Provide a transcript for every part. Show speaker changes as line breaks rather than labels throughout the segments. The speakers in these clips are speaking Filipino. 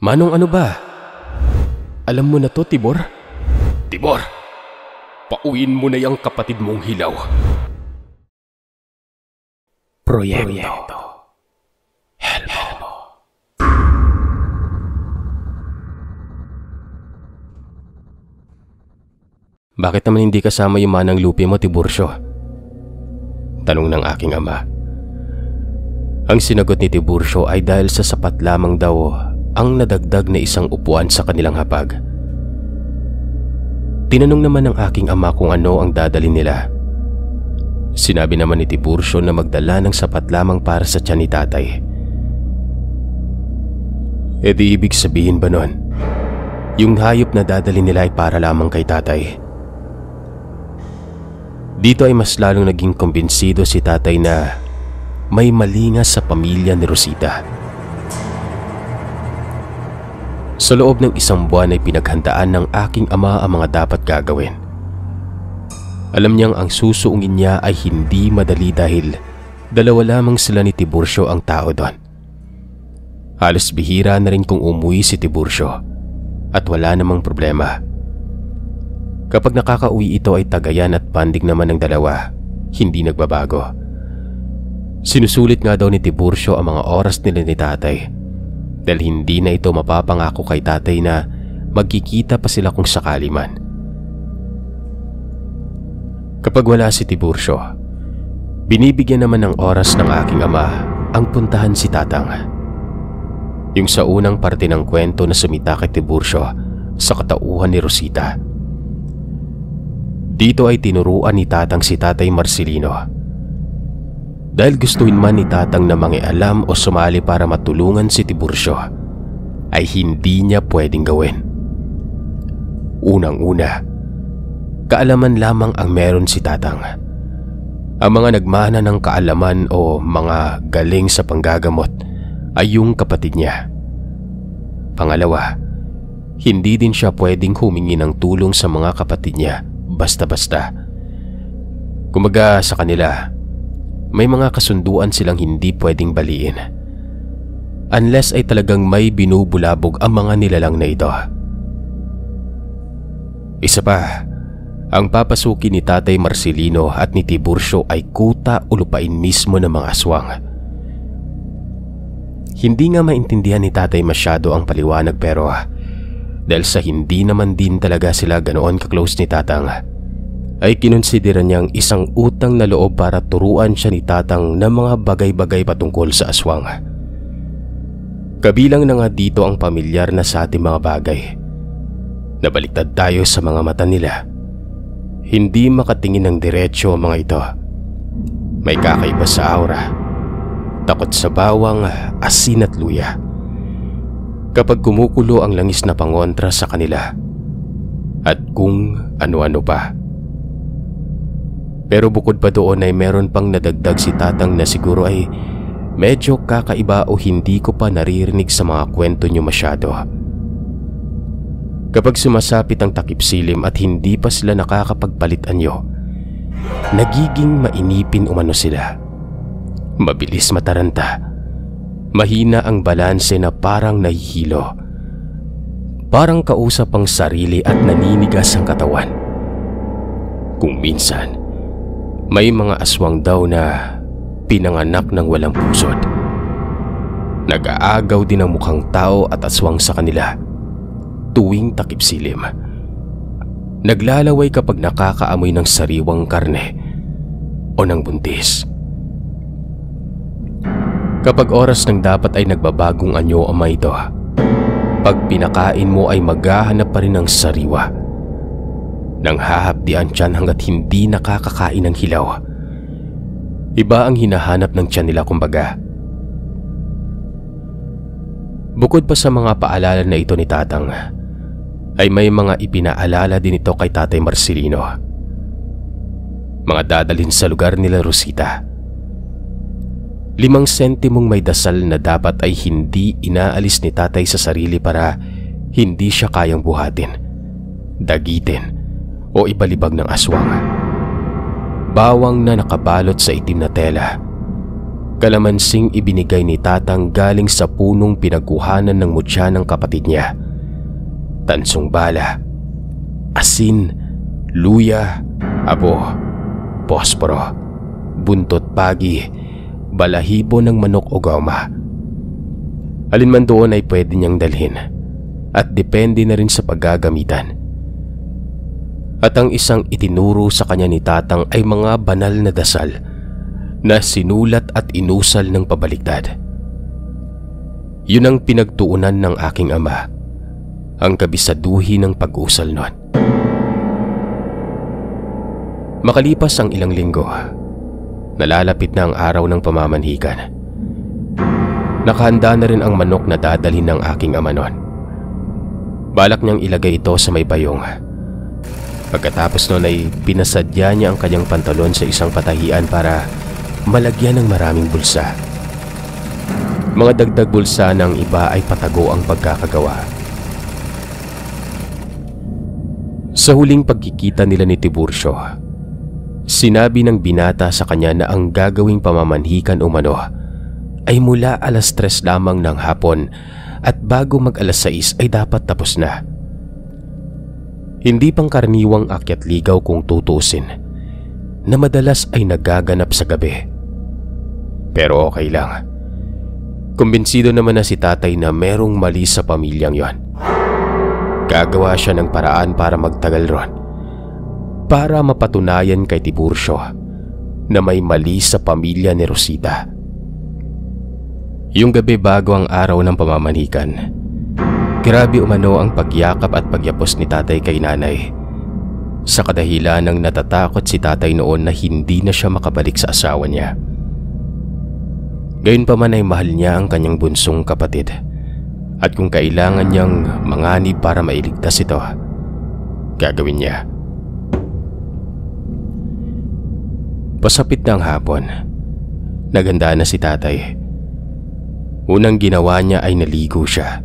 Manong ano ba? Alam mo na to, Tibor?
Tibor, pauwiin mo na yung kapatid mong hilaw.
Proyekto Helmo. Bakit naman hindi kasama yung manang lupi mo, Tiburcio? Tanong ng aking ama. Ang sinagot ni Tiburcio ay dahil sa sapat lamang daw ang nadagdag na isang upuan sa kanilang hapag. Tinanong naman ng aking ama kung ano ang dadalhin nila. Sinabi naman ni Tiburcio na magdala ng sapat lamang para sa tiyan ni tatay. E di ibig sabihin ba nun, yung hayop na dadalhin nila ay para lamang kay tatay? Dito ay mas lalong naging kumbinsido si tatay na may mali nga sa pamilya ni Rosita. Sa loob ng isang buwan ay pinaghandaan ng aking ama ang mga dapat gagawin. Alam niyang ang susuungin niya ay hindi madali dahil dalawa lamang sila ni Tiburcio ang tao doon. Halos bihira na rin kung umuwi si Tiburcio at wala namang problema. Kapag nakakauwi ito ay tagayan at banding naman ng dalawa, hindi nagbabago. Sinusulit nga daw ni Tiburcio ang mga oras nila ni tatay dahil hindi na ito mapapangako kay tatay na magkikita pa sila kung sakali man. Kapag wala si Tiburcio, binibigyan naman ng oras ng aking ama ang puntahan si Tatang. Yung sa unang parte ng kwento na sumita kay Tiburcio sa katauhan ni Rosita. Dito ay tinuruan ni Tatang si Tatay Marcelino. Dahil gustuin man ni Tatang na mangialam o sumali para matulungan si Tiburcio, ay hindi niya pwedeng gawin. Unang-una, kaalaman lamang ang meron si Tatang. Ang mga nagmana ng kaalaman o mga galing sa panggagamot ay yung kapatid niya. Pangalawa, hindi din siya pwedeng humingi ng tulong sa mga kapatid niya basta-basta. Kumaga sa kanila, may mga kasunduan silang hindi pwedeng baliin. Unless ay talagang may binubulabog ang mga nilalang na ito. Isa pa, ang papasukin ni Tatay Marcelino at ni Tiburcio ay kuta o lupain mismo ng mga aswang. Hindi nga maintindihan ni Tatay masyado ang paliwanag pero dahil sa hindi naman din talaga sila ganoon ka-close ni Tatang, ay kinonsidera niyang isang utang na loob para turuan siya ni Tatang ng mga bagay-bagay patungkol sa aswang. Kabilang na nga dito ang pamilyar na sa ating mga bagay. Nabaliktad tayo sa mga mata nila. Hindi makatingin ng diretsyo ang mga ito. May kakaiba sa aura. Takot sa bawang, asin at luya. Kapag kumukulo ang langis na pangontra sa kanila. At kung ano-ano pa. Pero bukod pa doon ay meron pang nadagdag si Tatang na siguro ay medyo kakaiba o hindi ko pa naririnig sa mga kwento niyo masyado. Kapag sumasapit ang takip silim at hindi pa sila nakakapagpalit anyo, nagiging mainipin umano sila. Mabilis mataranta. Mahina ang balanse na parang nahihilo. Parang kausap ang sarili at naninigas ang katawan. Kung minsan, may mga aswang daw na pinanganak ng walang pusod. Nag-aagaw din ang mukhang tao at aswang sa kanila tuwing takip silim. Naglalaway kapag nakakaamoy ng sariwang karne o ng buntis. Kapag oras ng dapat ay nagbabagong anyo ang mga ito. Pag pinakain mo ay maghahanap pa rin ng sariwa. Nang hahapdian tiyan hanggat hindi nakakakain ng hilaw. Iba ang hinahanap ng tiyan nila kumbaga. Bukod pa sa mga paalala na ito ni Tatang, ay may mga ipinaalala din ito kay Tatay Marcelino. Mga dadalhin sa lugar nila Rosita. 5 sentimong may dasal na dapat ay hindi inaalis ni Tatay sa sarili para hindi siya kayang buhatin, dagitin o ibalibag ng aswang. Bawang na nakabalot sa itim na tela. Kalamansing ibinigay ni tatang galing sa punong pinagkuhanan ng mutya ng kapatid niya. Tansong bala, asin, luya, abo, posporo, buntot pagi, balahibo ng manok o goma. Alin man doon ay pwede niyang dalhin at depende na rin sa paggagamitan. At ang isang itinuro sa kanya ni tatang ay mga banal na dasal na sinulat at inusal ng pabaliktad. Yun ang pinagtuunan ng aking ama, ang kabisaduhi ng pag-usal nun. Makalipas ang ilang linggo, nalalapit na ang araw ng pamamanhikan. Nakahanda na rin ang manok na dadalhin ng aking ama nun. Balak niyang ilagay ito sa may bayong. Pagkatapos nun ay pinasadya niya ang kanyang pantalon sa isang patahian para malagyan ng maraming bulsa. Mga dagdag bulsa ng iba ay patago ang pagkakagawa. Sa huling pagkikita nila ni Tiburcio, sinabi ng binata sa kanya na ang gagawing pamamanhikan umano ay mula 3:00 lamang ng hapon at bago mag 6:00 ay dapat tapos na. Hindi pangkaraniwang akyat ligaw kung tutusin, na madalas ay nagaganap sa gabi. Pero okay lang. Kumbinsido naman na si tatay na merong mali sa pamilyang yon. Gagawa siya ng paraan para magtagal ron, para mapatunayan kay Tiburcio na may mali sa pamilya ni Rosita. Yung gabi bago ang araw ng pamamanhikan, grabe umano ang pagyakap at pagyapos ni tatay kay nanay, sa kadahilan ng natatakot si tatay noon na hindi na siya makabalik sa asawa niya. Gayunpaman ay mahal niya ang kanyang bunsong kapatid, at kung kailangan niyang manganib para mailigtas ito, gagawin niya. Pasapit ng hapon, naganda na si tatay. Unang ginawa niya ay naligo siya.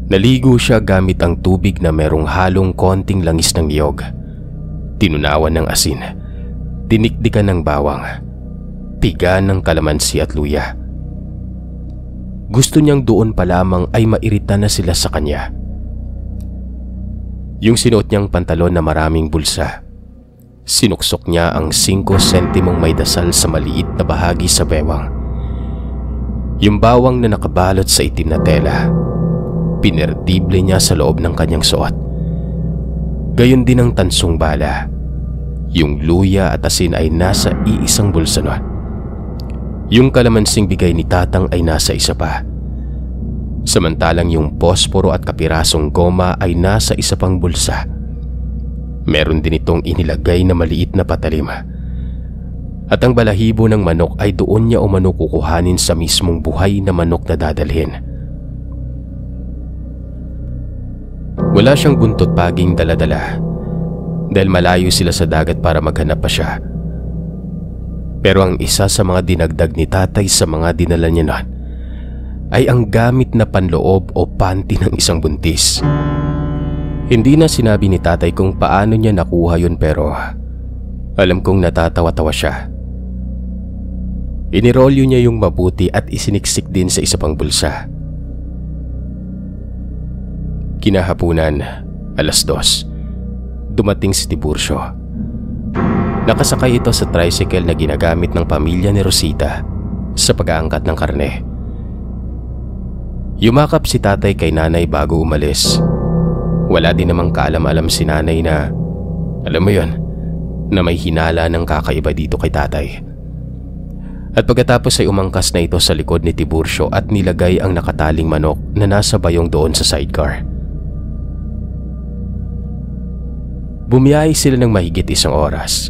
Naligo siya gamit ang tubig na merong halong konting langis ng niyog, tinunawan ng asin, tinikdikan ng bawang, piga ng kalamansi at luya. Gusto niyang doon pa lamang ay mairita na sila sa kanya. Yung sinuot niyang pantalon na maraming bulsa, sinuksok niya ang 5 sentimong may dasal sa maliit na bahagi sa bewang. Yung bawang na nakabalot sa itim na tela, pinertible niya sa loob ng kanyang suot. Gayon din ang tansong bala. Yung luya at asin ay nasa iisang bulsa nun. Yung kalamansing bigay ni tatang ay nasa isa pa. Samantalang yung posporo at kapirasong goma ay nasa isa pang bulsa. Meron din itong inilagay na maliit na patalim. At ang balahibo ng manok ay doon niya umano kukuhanin sa mismong buhay na manok na dadalhin. Wala siyang buntot paging daladala dahil malayo sila sa dagat para maghanap pa siya. Pero ang isa sa mga dinagdag ni tatay sa mga dinala niya nun ay ang gamit na panloob o panty ng isang buntis. Hindi na sinabi ni tatay kung paano niya nakuha yun, pero alam kong natatawa-tawa siya. Inirolyo niya yung mabuti at isiniksik din sa isa pang bulsa. Kinahapunan, 2:00, dumating si Tiburcio. Nakasakay ito sa tricycle na ginagamit ng pamilya ni Rosita sa pag-aangkat ng karne. Yumakap si tatay kay nanay bago umalis. Wala din namang kaalam-alam si nanay na, alam mo yon, na may hinala ng kakaiba dito kay tatay. At pagkatapos ay umangkas na ito sa likod ni Tiburcio at nilagay ang nakataling manok na nasa bayong doon sa sidecar. Bumiyahe sila ng mahigit 1 oras.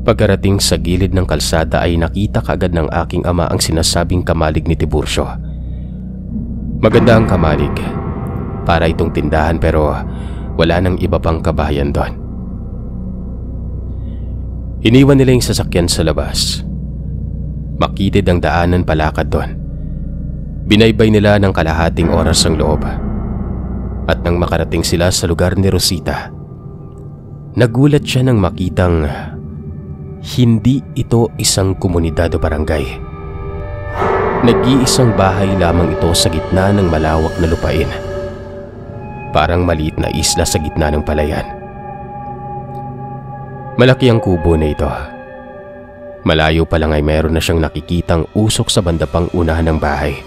Pagkarating sa gilid ng kalsada ay nakita kaagad ng aking ama ang sinasabing kamalig ni Tiburcio. Maganda ang kamalig, para itong tindahan, pero wala nang iba pang kabahayan doon. Iniwan nila yung sasakyan sa labas. Makitid ang daanan palakad doon. Binaybay nila ng kalahating oras ang loob. At nang makarating sila sa lugar ni Rosita, nagulat siya nang makitang hindi ito isang komunidad o barangay, Nag-iisang bahay lamang ito sa gitna ng malawak na lupain. Parang maliit na isla sa gitna ng palayan. Malaki ang kubo na ito. Malayo pa lang ay meron na siyang nakikitang usok sa banda pang unahan ng bahay.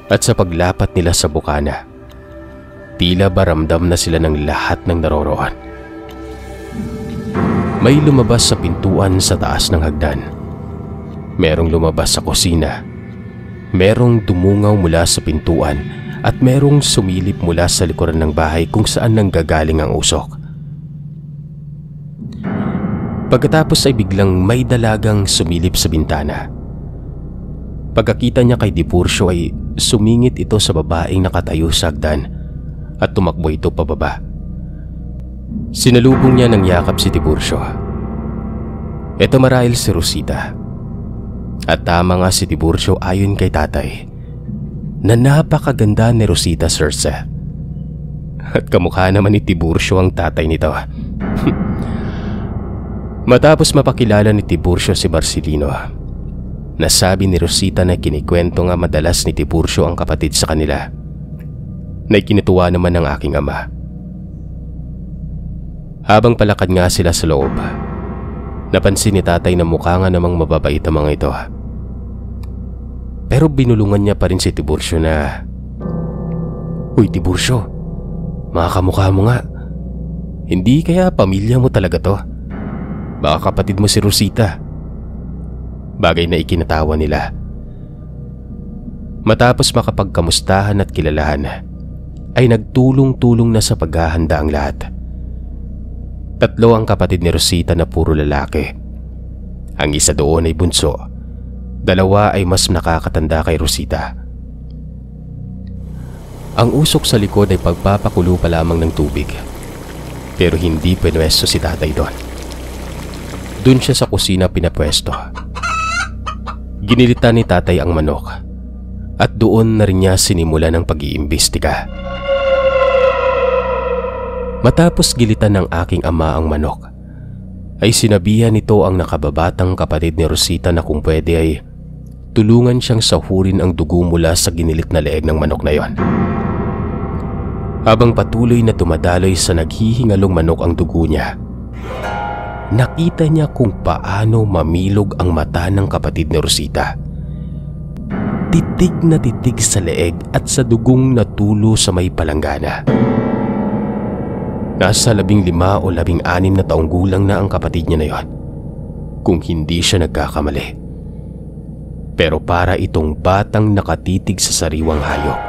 At sa paglapat nila sa bukana, tila ba ramdam na sila ng lahat ng naroroon. May lumabas sa pintuan sa taas ng hagdan. Merong lumabas sa kusina. Merong dumungaw mula sa pintuan at merong sumilip mula sa likuran ng bahay kung saan nanggagaling ang usok. Pagkatapos ay biglang may dalagang sumilip sa bintana. Pagkakita niya kay Tiburcio ay sumingit ito sa babaeng nakatayo sa hagdan at tumakbo ito pababa. Sinalubong niya ng yakap si Tiburcio. Ito marahil si Rosita. At tama nga si Tiburcio ayon kay tatay na napakaganda ni Rosita, Sir Seth. At kamukha naman ni Tiburcio ang tatay nito. Matapos mapakilala ni Tiburcio si Marcelino, nasabi ni Rosita na kinikwento nga madalas ni Tiburcio ang kapatid sa kanila, na ikinituwa naman ng aking ama. Habang palakad nga sila sa loob, napansin ni tatay na mukha nga namang mababait ang mga ito. Pero binulungan niya pa rin si Tiburcio na, "Uy Tiburcio, makakamukha mo nga. Hindi kaya pamilya mo talaga to? Baka kapatid mo si Rosita." Bagay na ikinatawa nila. Matapos makapagkamustahan at kilalahan, ay nagtulong-tulong na sa paghahanda ang lahat. 3 ang kapatid ni Rosita na puro lalaki. Ang isa doon ay bunso. 2 ay mas nakakatanda kay Rosita. Ang usok sa likod ay pagpapakulo pa lamang ng tubig. Pero hindi pinwesto si tatay doon. Doon siya sa kusina pinapwesto. Ginilitan ni tatay ang manok. At doon na rin niya sinimula ng pag-iimbestiga. Matapos gilitan ng aking ama ang manok, ay sinabihan nito ang nakababatang kapatid ni Rosita na kung pwede ay tulungan siyang sahurin ang dugo mula sa ginilit na leeg ng manok na yon. Habang patuloy na dumadaloy sa naghihingalong manok ang dugo niya, nakita niya kung paano mamilog ang mata ng kapatid ni Rosita. Titig na titig sa leeg at sa dugong natulo sa may palanggana. Nasa 15 o 16 na taong gulang na ang kapatid niya na yon, kung hindi siya nagkakamali. Pero para itong batang nakatitig sa sariwang hayop.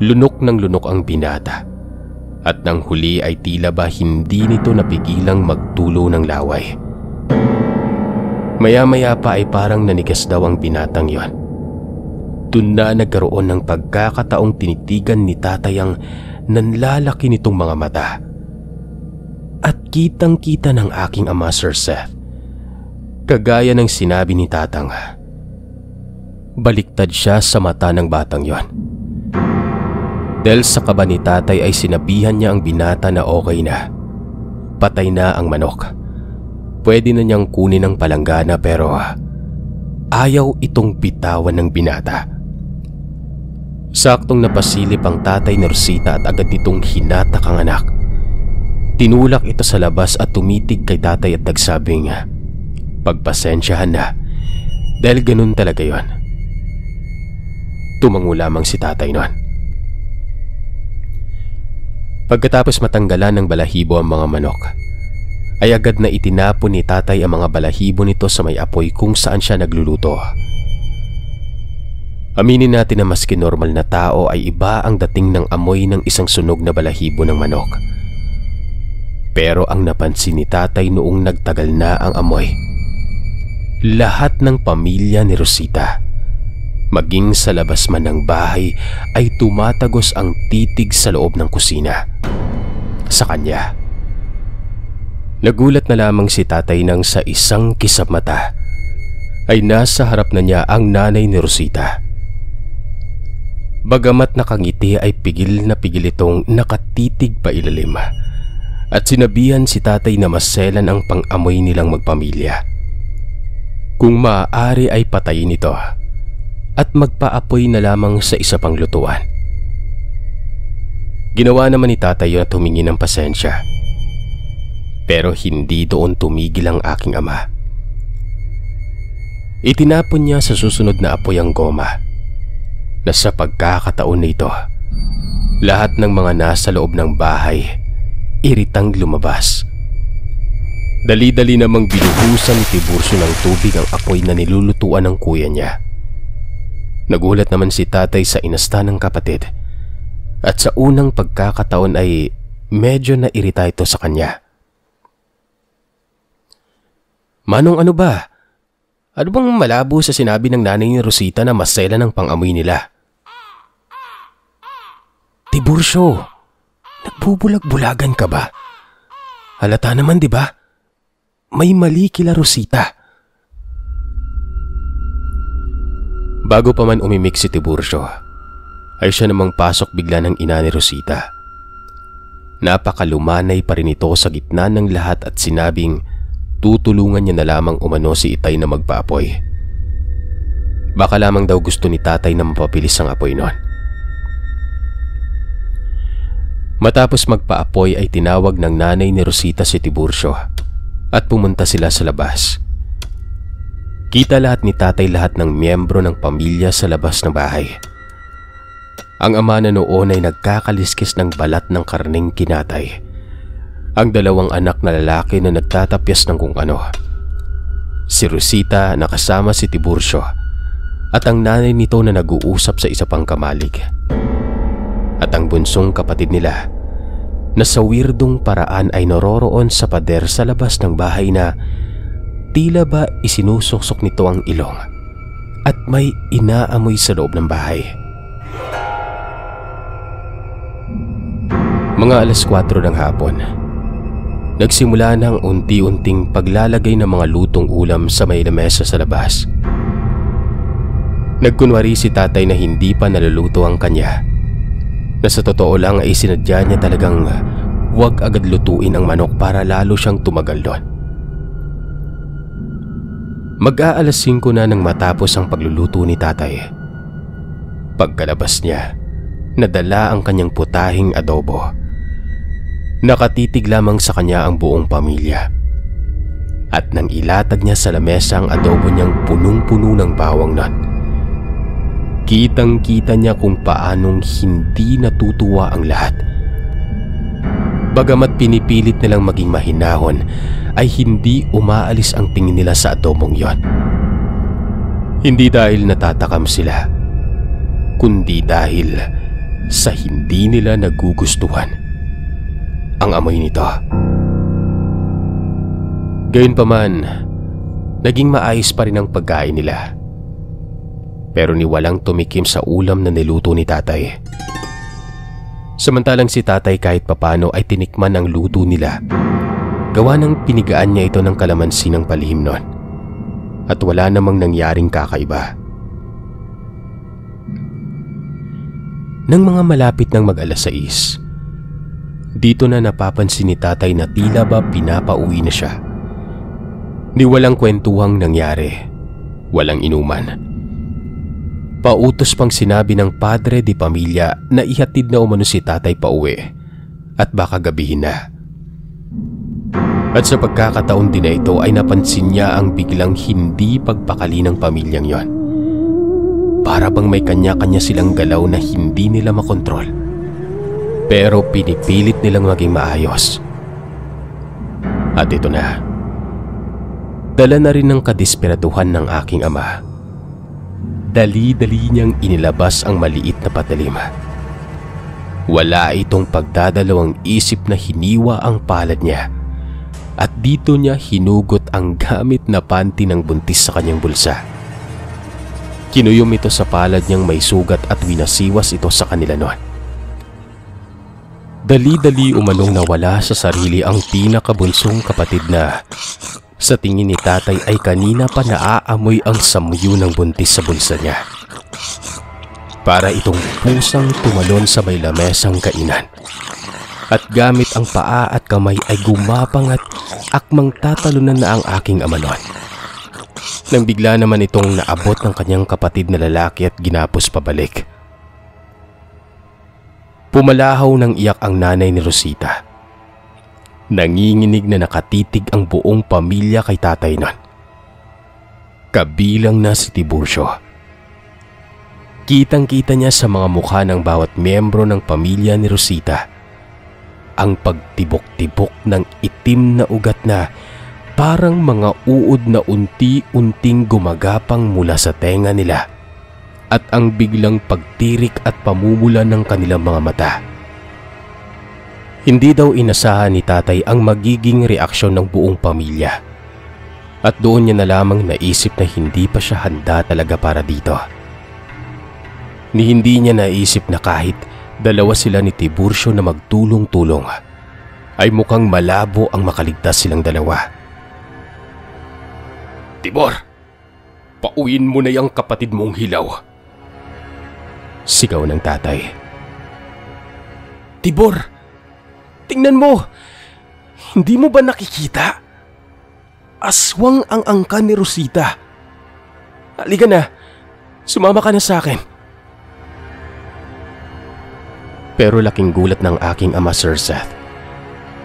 Lunok ng lunok ang binata, at nang huli ay tila ba hindi nito napigilang magtulo ng laway. Maya-maya pa ay parang nanigas daw ang binatang yon. Doon na nagkaroon ng pagkakataong tinitigan ni tatay ang nanlalaki nitong mga mata. At kitang-kita ng aking ama, Sir Seth, kagaya ng sinabi ni tatang, baliktad siya sa mata ng batang yon. Dahil sa kaba ni tatay ay sinabihan niya ang binata na okay na. Patay na ang manok. Pwede na niyang kunin ang palanggana pero ayaw itong bitawan ng binata. Saktong napasilip ang tatay ni Rosita at agad nitong hinatak ang anak. Tinulak ito sa labas at tumitig kay tatay at nagsabing, pagpasensyahan na, dahil ganun talaga yon. Tumango lamang si tatay noon. Pagkatapos matanggalan ng balahibo ang mga manok, ay agad na itinapon ni tatay ang mga balahibo nito sa may apoy kung saan siya nagluluto. Aminin natin na maski normal na tao ay iba ang dating ng amoy ng isang sunog na balahibo ng manok. Pero ang napansin ni tatay noong nagtagal na ang amoy, lahat ng pamilya ni Rosita, maging sa labas man ng bahay, ay tumatagos ang titig sa loob ng kusina sa kanya. Nagulat na lamang si tatay nang sa isang kisap mata ay nasa harap na niya ang nanay ni Rosita. Bagamat nakangiti ay pigil na pigil itong nakatitig pa ilalim at sinabihan si tatay na maselan ang pang-amoy nilang magpamilya. Kung maaari ay patayin ito at magpaapoy na lamang sa isa pang lutuan. Ginawa naman ni tatay yun at humingi ng pasensya. Pero hindi doon tumigil ang aking ama. Itinapon niya sa susunod na apoy ang goma, na sa pagkakataon na ito, lahat ng mga nasa loob ng bahay iritang lumabas. Dali-dali namang binuhusan ni Tiburcio ng tubig ang apoy na nilulutuan ng kuya niya. Nagulat naman si tatay sa inasta ng kapatid, at sa unang pagkakataon ay medyo nairita ito sa kanya. "Manong, ano ba? Ano bang malabo sa sinabi ng nanay ni Rosita na masela ng pang-amoy nila?" "Tiburcio, nagbubulag-bulagan ka ba? Halata naman, di ba? May mali kila Rosita." Bago pa man umimik si Tiburcio, ay siya namang pasok bigla ng ina ni Rosita. Napakalumanay pa rin ito sa gitna ng lahat at sinabing tutulungan niya na lamang umano si Itay na magpaapoy. Baka lamang daw gusto ni tatay na mapabilis ang apoy noon. Matapos magpaapoy ay tinawag ng nanay ni Rosita si Tiburcio at pumunta sila sa labas. Kita lahat ni tatay lahat ng miyembro ng pamilya sa labas ng bahay. Ang ama na noon ay nagkakaliskis ng balat ng karneng kinatay. Ang dalawang anak na lalaki na nagtatapyas ng kung ano. Si Rosita na kasama si Tiburcio at ang nanay nito na nag-uusap sa isa pang kamalig. At ang bunsong kapatid nila na sa weirdong paraan ay naroroon sa pader sa labas ng bahay na tila ba isinusuksok nito ang ilong at may inaamoy sa loob ng bahay. Mga 4:00 ng hapon, nagsimula na ang unti-unting paglalagay ng mga lutong ulam sa may lamesa sa labas. Nagkunwari si tatay na hindi pa naluluto ang kanya, na sa totoo lang ay sinadya niya talagang huwag agad lutuin ang manok para lalo siyang tumagal doon. Mag-aalas 5 na nang matapos ang pagluluto ni tatay. Pagkalabas niya, nadala ang kanyang putahing adobo. Nakatitig lamang sa kanya ang buong pamilya. At nang ilatag niya sa lamesa ang adobo niyang punong-puno ng bawang nun, kitang-kita niya kung paanong hindi natutuwa ang lahat. Bagamat pinipilit nilang maging mahinahon, ay hindi umaalis ang tingin nila sa adobong yon. Hindi dahil natatakam sila, kundi dahil sa hindi nila nagugustuhan ang amoy nito. Gayunpaman, naging maayos pa rin ang pagkain nila. Pero ni walang tumikim sa ulam na niluto ni tatay. Samantalang si tatay kahit papano ay tinikman ang luto nila. Gawa ng pinigaan niya ito ng kalamansi ng palihim nun. At wala namang nangyaring kakaiba. Nang mga malapit ng mag-alas 6, dito na napapansin ni tatay na tila ba pinapauwi na siya. Di walang kwentuhang nangyari, walang inuman. Pautos pang sinabi ng padre di pamilya na ihatid na umano si tatay pauwi at baka gabihin na. At sa pagkakataon din na ito ay napansin niya ang biglang hindi pagpakali ng pamilyang yon. Para bang may kanya-kanya silang galaw na hindi nila makontrol. Pero pinipilit nilang maging maayos. At ito na. Dala na rin ng kadesperaduhan ng aking ama. Dali-dali niyang inilabas ang maliit na patalim. Wala itong pagdadalawang isip na hiniwa ang palad niya. At dito niya hinugot ang gamit na panty ng buntis sa kanyang bulsa. Kinuyom ito sa palad niyang may sugat at winasiwas ito sa kanila noon. Dali-dali umanong nawala sa sarili ang pinakabunsong kapatid na sa tingin ni tatay ay kanina pa naaamoy ang samuyo ng buntis sa bulsa niya. Para itong pusang tumalon sa may lamesang kainan. At gamit ang paa at kamay ay gumapang at akmang tatalunan na ang aking ama noon. nang bigla naman itong naabot ng kanyang kapatid na lalaki at ginapos pabalik. Pumalahaw ng iyak ang nanay ni Rosita. Nanginginig na nakatitig ang buong pamilya kay tatay nun. Kabilang na si Tiburcio. Kitang-kita niya sa mga mukha ng bawat miyembro ng pamilya ni Rosita ang pagtibok-tibok ng itim na ugat na parang mga uod na unti-unting gumagapang mula sa tenga nila at ang biglang pagtirik at pamumula ng kanilang mga mata. Hindi daw inasahan ni tatay ang magiging reaksyon ng buong pamilya at doon niya na lamang naisip na hindi pa siya handa talaga para dito. Hindi niya naisip na kahit dalawa sila ni Tiburcio na magtulong-tulong ay mukhang malabo ang makaligtas silang dalawa.
Tibor, pauwiin mo na yung kapatid mong hilaw.
Sigaw ng tatay.
Tibor, tingnan mo. Hindi mo ba nakikita? Aswang ang angkan ni Rosita. Halika na, sumama ka na sa akin.
Pero laking gulat ng aking ama, Sir Seth,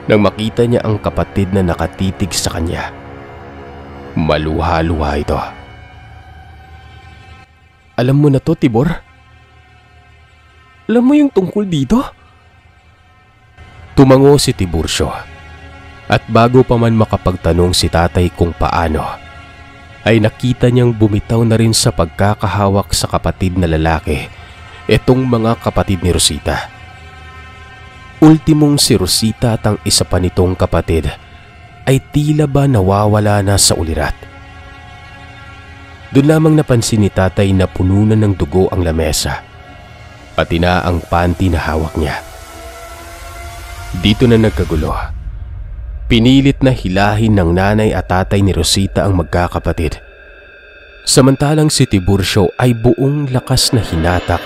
nang makita niya ang kapatid na nakatitig sa kanya. Maluha-luha ito.
Alam mo na to, Tibor? Alam mo yung tungkol dito?
Tumango si Tiburcio. At bago pa man makapagtanong si tatay kung paano, ay nakita niyang bumitaw na rin sa pagkakahawak sa kapatid na lalaki itong mga kapatid ni Rosita. Ultimong si Rosita at ang isa pa nitong kapatid ay tila ba nawawala na sa ulirat. Doon lamang napansin ni tatay na puno na ng dugo ang lamesa, pati na ang panty na hawak niya. Dito na nagkagulo. Pinilit na hilahin ng nanay at tatay ni Rosita ang magkakapatid. Samantalang si Tiburcio ay buong lakas na hinatak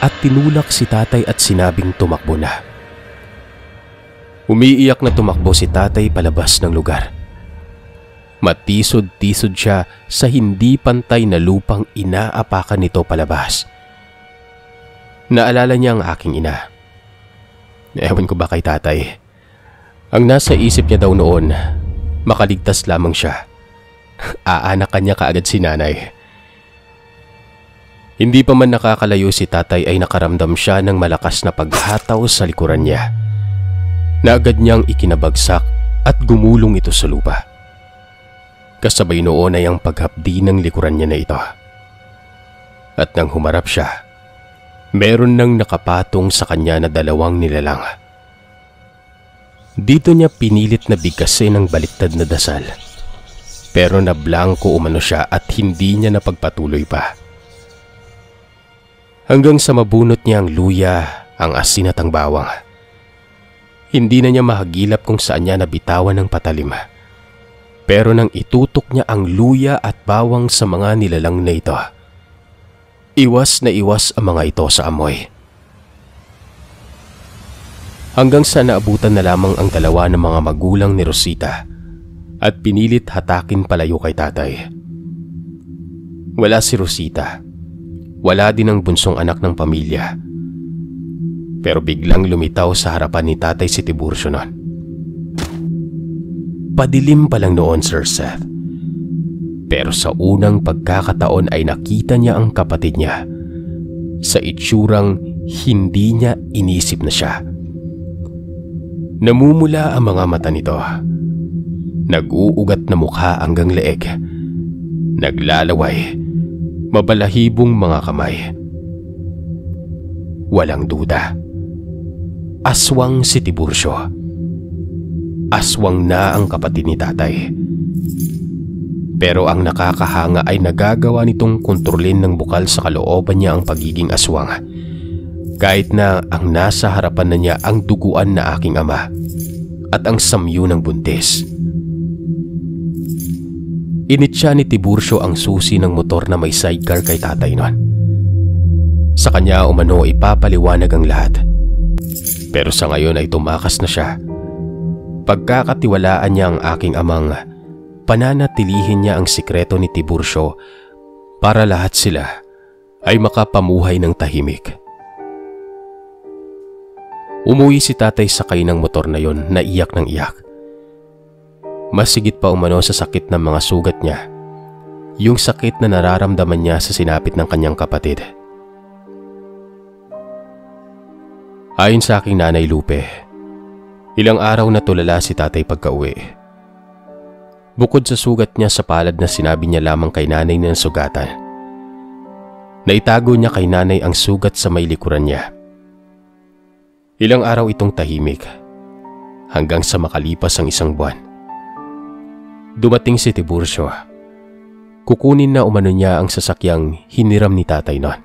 at tinulak si tatay at sinabing tumakbo na. Umiiyak na tumakbo si tatay palabas ng lugar. Matisod-tisod siya sa hindi pantay na lupang inaapakan nito palabas. Naalala niya ang aking ina. Ewan ko ba kay tatay. Ang nasa isip niya daw noon, makaligtas lamang siya. Aanakan niya kaagad si nanay. Hindi pa man nakakalayo si tatay ay nakaramdam siya ng malakas na paghataw sa likuran niya, na agad niyang ikinabagsak at gumulong ito sa lupa. Kasabay noon ay ang paghapdi ng likuran niya na ito. At nang humarap siya, meron nang nakapatong sa kanya na dalawang nilalang. Dito niya pinilit na bigkasin ang baliktad na dasal, pero nablangko umano siya at hindi niya napagpatuloy pa. Hanggang sa mabunot niya ang luya, ang asin at ang bawang. Hindi na niya mahagilap kung saan niya nabitawan ng patalim. Pero nang itutok niya ang luya at bawang sa mga nilalang na ito, iwas na iwas ang mga ito sa amoy. Hanggang sa naabutan na lamang ang dalawa ng mga magulang ni Rosita at pinilit hatakin palayo kay tatay. Wala si Rosita. Wala din ang bunsong anak ng pamilya. Pero biglang lumitaw sa harapan ni tatay si Tiburcio noon. Padilim pa lang noon, Sir Seth. Pero sa unang pagkakataon ay nakita niya ang kapatid niya sa itsurang hindi niya inisip na siya. Namumula ang mga mata nito. Nag-uugat na mukha hanggang leeg. Naglalaway. Mabalahibong mga kamay. Walang duda. Aswang si Tiburcio. Aswang na ang kapatid ni tatay. Pero ang nakakahanga ay nagagawa nitong kontrolin ng bukal sa kalooban niya ang pagiging aswang. Kahit na ang nasa harapan na niya ang duguan na aking ama at ang samyu ng buntis. Initya ni Tiburcio ang susi ng motor na may sidecar kay tatay noon. Sa kanya umano ipapaliwanag ang lahat. Pero sa ngayon ay tumakas na siya. Pagkakatiwalaan niya ang aking amang pananatilihin niya ang sikreto ni Tiburcio para lahat sila ay makapamuhay ng tahimik. Umuwi si tatay sakay ng motor na yon na iyak ng iyak. Mas sigit pa umano sa sakit ng mga sugat niya, yung sakit na nararamdaman niya sa sinapit ng kanyang kapatid. Ayon sa aking nanay Lupe, ilang araw na tulala si tatay pagka-uwi. Bukod sa sugat niya sa palad na sinabi niya lamang kay nanay na sugatan, naitago niya kay nanay ang sugat sa may likuran niya. Ilang araw itong tahimik hanggang sa makalipas ang isang buwan. Dumating si Tiburcio. Kukunin na umano niya ang sasakyang hiniram ni tatay noon.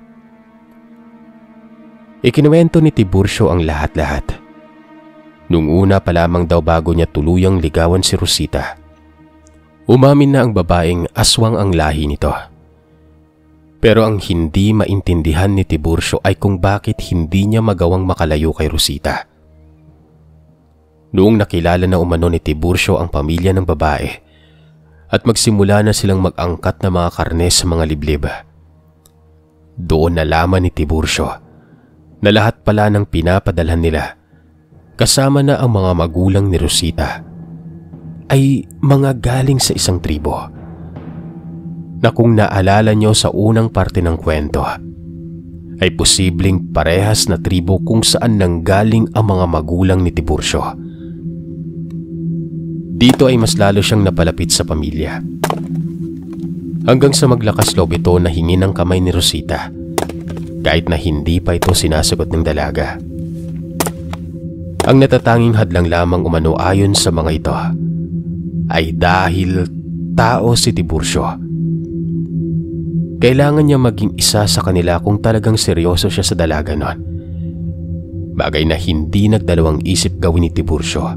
Ikinuwento ni Tiburcio ang lahat-lahat. Nung una pa lamang daw bago niya tuluyang ligawan si Rosita, umamin na ang babaeng aswang ang lahi nito. Pero ang hindi maintindihan ni Tiburcio ay kung bakit hindi niya magawang makalayo kay Rosita. Noong nakilala na umano ni Tiburcio ang pamilya ng babae at magsimula na silang mag-angkat na mga karne sa mga liblib, doon nalaman ni Tiburcio na lahat pala ng pinapadalhan nila, kasama na ang mga magulang ni Rosita, ay mga galing sa isang tribo na kung naalala nyo sa unang parte ng kwento, ay posibleng parehas na tribo kung saan nanggaling ang mga magulang ni Tiburcio. Dito ay mas lalo siyang napalapit sa pamilya, hanggang sa maglakas loob ito na hingin ang kamay ni Rosita kahit na hindi pa ito sinasagot ng dalaga. Ang natatanging hadlang lamang umano ayon sa mga ito ay dahil tao si Tiburcio. Kailangan niya maging isa sa kanila kung talagang seryoso siya sa dalaga noon. Bagay na hindi nagdalawang isip gawin ni Tiburcio.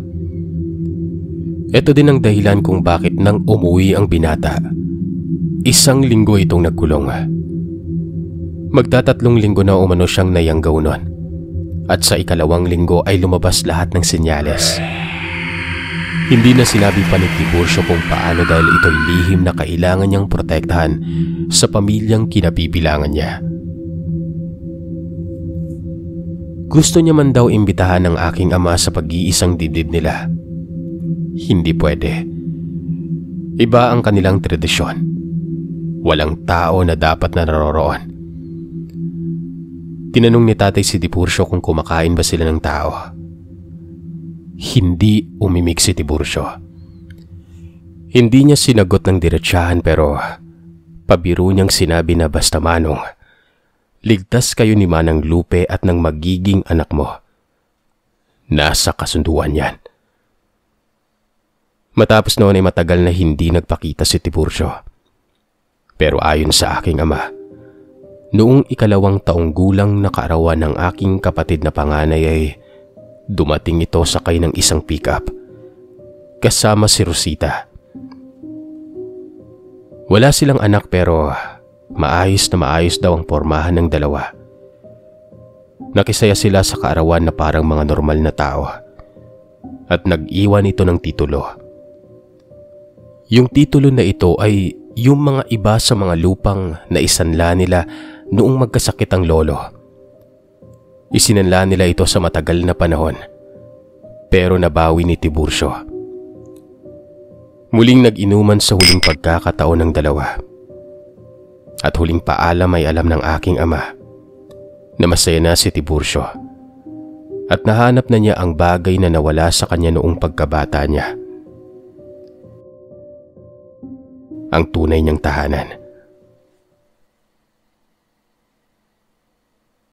Ito din ang dahilan kung bakit nang umuwi ang binata, 1 linggo itong nagkulong. Magtatatlong linggo na umano siyang nayanggaw noon, at sa 2 linggo ay lumabas lahat ng senyales. Hindi na sinabi pa ni Tiburcio kung paano dahil ito'y lihim na kailangan niyang protektahan sa pamilyang kinabibilangan niya. Gusto niya man daw imbitahan ng aking ama sa pag-iisang dibdib nila. Hindi pwede. Iba ang kanilang tradisyon. Walang tao na dapat na naroroon. Tinanong ni tatay si Tiburcio kung kumakain ba sila ng tao. Hindi umimik si Tiburcio. Hindi niya sinagot ng diretsahan pero pabiro niyang sinabi na basta manong, ligtas kayo ni Manang Lupe at ng magiging anak mo. Nasa kasunduan yan. Matapos noon ay matagal na hindi nagpakita si Tiburcio. Pero ayon sa aking ama, noong 2 taong gulang na kaarawan ng aking kapatid na panganay ay dumating ito sakay ng isang pick-up kasama si Rosita. Wala silang anak pero maayos na maayos daw ang pormahan ng dalawa. Nakisaya sila sa kaarawan na parang mga normal na tao at nag-iwan ito ng titulo. Yung titulo na ito ay yung mga iba sa mga lupang na isanla nila noong magkasakit ang lolo. Isinanla nila ito sa matagal na panahon, pero nabawi ni Tiburcio. Muling nag-inuman sa huling pagkakataon ng dalawa. At huling paalam ay alam ng aking ama na masaya na si Tiburcio at nahanap na niya ang bagay na nawala sa kanya noong pagkabata niya. Ang tunay niyang tahanan.